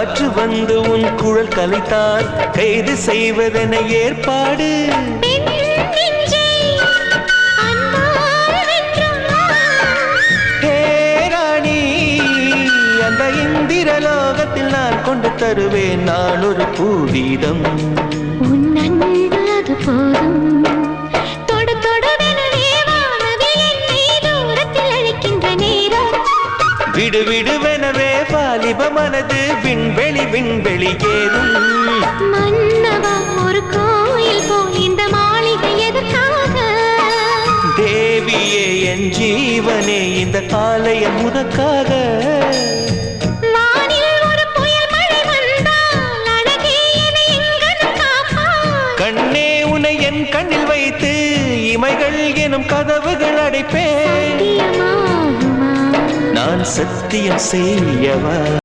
காற்று வந்து உன் குழல் கலைத்தால் கைது செய்வதென ஏற்பாடு. ராணி, அந்த இந்திரலோகத்தில் நான் கொண்டு தருவேன் நான் ஒரு பூவீதம். உன் அன்பு அது போதும். விடு விடுவெனவே வாலிப மனது விண்வெளி விண்வெளி ஏறும். மன்னவா, ஒரு கோயில் போல் இந்த மாளிகை எதற்காக? தேவியே என் ஜீவனே, இந்த ஆலயம் உனக்காக. கண்ணே, உன்னை என் கண்ணில் வைத்து இமைகள் எனும் கதவுகள் அடைப்பேன். நான் சத்தியம் செய்யவா?